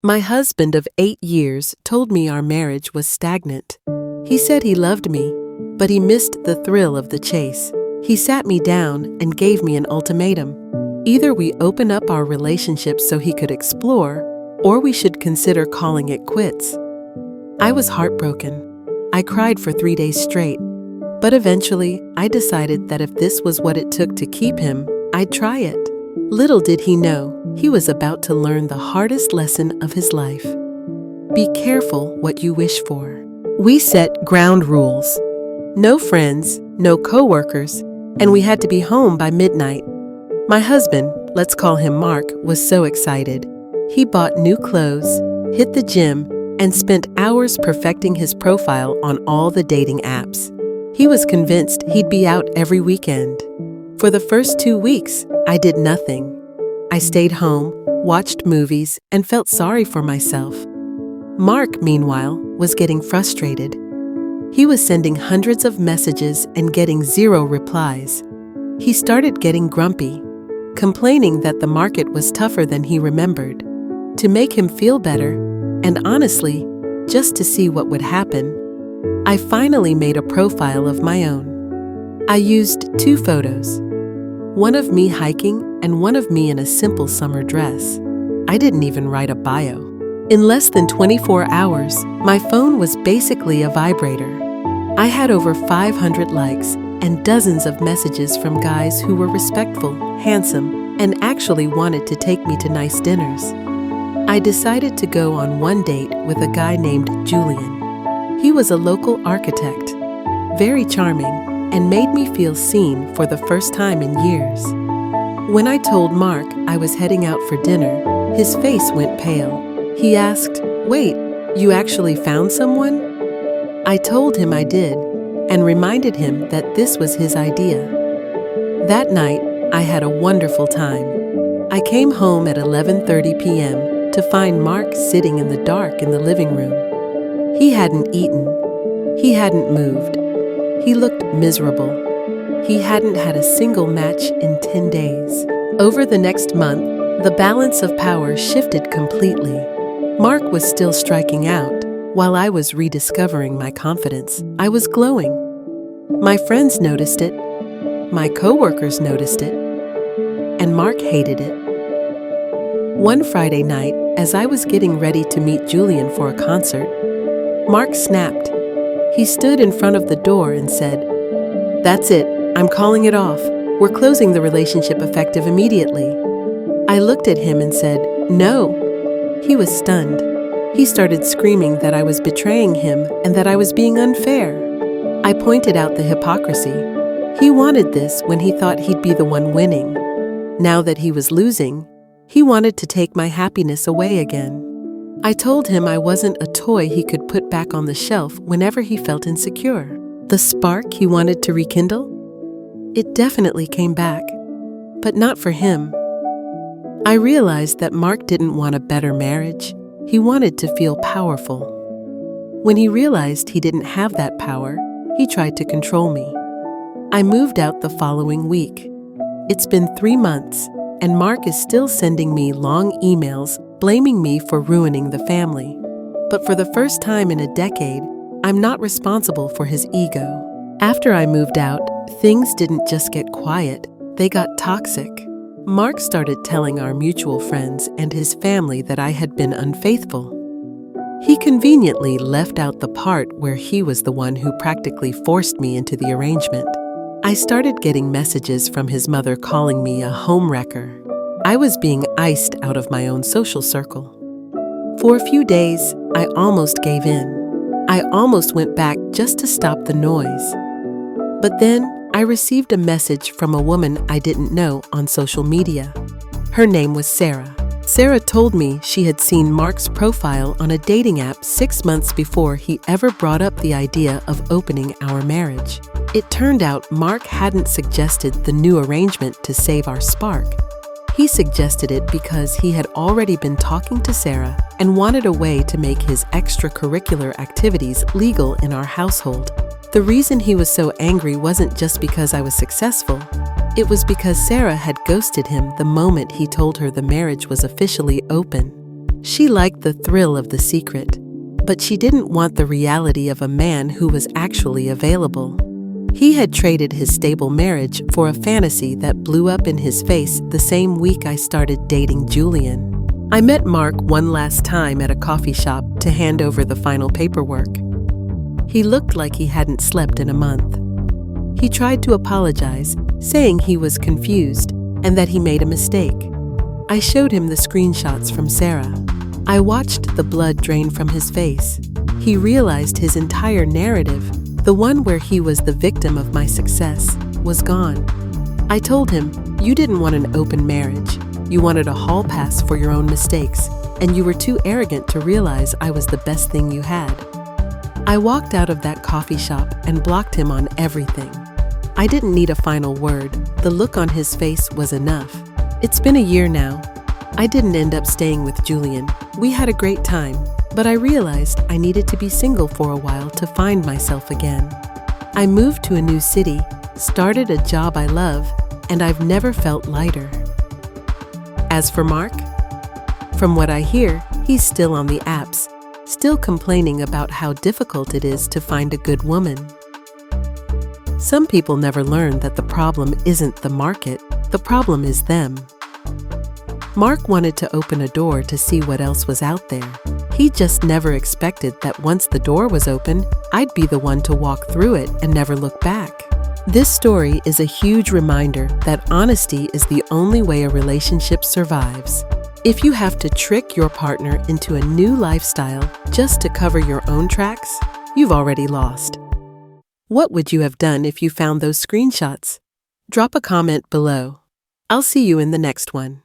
My husband of 8 years told me our marriage was stagnant. He said he loved me, but he missed the thrill of the chase. He sat me down and gave me an ultimatum. Either we open up our relationship so he could explore, or we should consider calling it quits. I was heartbroken. I cried for 3 days straight. But eventually, I decided that if this was what it took to keep him, I'd try it. Little did he know, he was about to learn the hardest lesson of his life. Be careful what you wish for. We set ground rules. No friends, no coworkers, and we had to be home by midnight. My husband, let's call him Mark, was so excited. He bought new clothes, hit the gym, and spent hours perfecting his profile on all the dating apps. He was convinced he'd be out every weekend. For the first 2 weeks, I did nothing. I stayed home, watched movies, and felt sorry for myself. Mark, meanwhile, was getting frustrated. He was sending hundreds of messages and getting 0 replies. He started getting grumpy, complaining that the market was tougher than he remembered. To make him feel better, and honestly, just to see what would happen, I finally made a profile of my own. I used 2 photos, one of me hiking and one of me in a simple summer dress. I didn't even write a bio. In less than 24 hours, my phone was basically a vibrator. I had over 500 likes and dozens of messages from guys who were respectful, handsome, and actually wanted to take me to nice dinners. I decided to go on one date with a guy named Julian. He was a local architect, very charming, and made me feel seen for the first time in years. When I told Mark I was heading out for dinner, his face went pale. He asked, "Wait, you actually found someone?" I told him I did, and reminded him that this was his idea. That night, I had a wonderful time. I came home at 11:30 p.m. to find Mark sitting in the dark in the living room. He hadn't eaten. He hadn't moved. He looked miserable. He hadn't had a single match in 10 days. Over the next month, the balance of power shifted completely. Mark was still striking out, while I was rediscovering my confidence. I was glowing. My friends noticed it. My coworkers noticed it. And Mark hated it. One Friday night, as I was getting ready to meet Julian for a concert, Mark snapped. He stood in front of the door and said, "That's it, I'm calling it off. We're closing the relationship effective immediately." I looked at him and said, "No." He was stunned. He started screaming that I was betraying him and that I was being unfair. I pointed out the hypocrisy. He wanted this when he thought he'd be the one winning. Now that he was losing, he wanted to take my happiness away again. I told him I wasn't a toy he could put back on the shelf whenever he felt insecure. The spark he wanted to rekindle? It definitely came back, but not for him. I realized that Mark didn't want a better marriage. He wanted to feel powerful. When he realized he didn't have that power, he tried to control me. I moved out the following week. It's been 3 months, and Mark is still sending me long emails blaming me for ruining the family. But for the first time in a decade, I'm not responsible for his ego. After I moved out, things didn't just get quiet, they got toxic. Mark started telling our mutual friends and his family that I had been unfaithful. He conveniently left out the part where he was the one who practically forced me into the arrangement. I started getting messages from his mother calling me a homewrecker. I was being iced out of my own social circle. For a few days, I almost gave in. I almost went back just to stop the noise. But then, I received a message from a woman I didn't know on social media. Her name was Sarah. Sarah told me she had seen Mark's profile on a dating app 6 months before he ever brought up the idea of opening our marriage. It turned out Mark hadn't suggested the new arrangement to save our spark. He suggested it because he had already been talking to Sarah and wanted a way to make his extracurricular activities legal in our household. The reason he was so angry wasn't just because I was successful. It was because Sarah had ghosted him the moment he told her the marriage was officially open. She liked the thrill of the secret, but she didn't want the reality of a man who was actually available. He had traded his stable marriage for a fantasy that blew up in his face the same week I started dating Julian. I met Mark one last time at a coffee shop to hand over the final paperwork. He looked like he hadn't slept in a month. He tried to apologize, saying he was confused and that he made a mistake. I showed him the screenshots from Sarah. I watched the blood drain from his face. He realized his entire narrative, the one where he was the victim of my success, was gone. I told him, "You didn't want an open marriage. You wanted a hall pass for your own mistakes, and you were too arrogant to realize I was the best thing you had." I walked out of that coffee shop and blocked him on everything. I didn't need a final word. The look on his face was enough. It's been a year now. I didn't end up staying with Julian. We had a great time, but I realized I needed to be single for a while to find myself again. I moved to a new city, started a job I love, and I've never felt lighter. As for Mark, from what I hear, he's still on the apps, still complaining about how difficult it is to find a good woman. Some people never learn that the problem isn't the market, the problem is them. Mark wanted to open a door to see what else was out there. He just never expected that once the door was open, I'd be the one to walk through it and never look back. This story is a huge reminder that honesty is the only way a relationship survives. If you have to trick your partner into a new lifestyle just to cover your own tracks, you've already lost. What would you have done if you found those screenshots? Drop a comment below. I'll see you in the next one.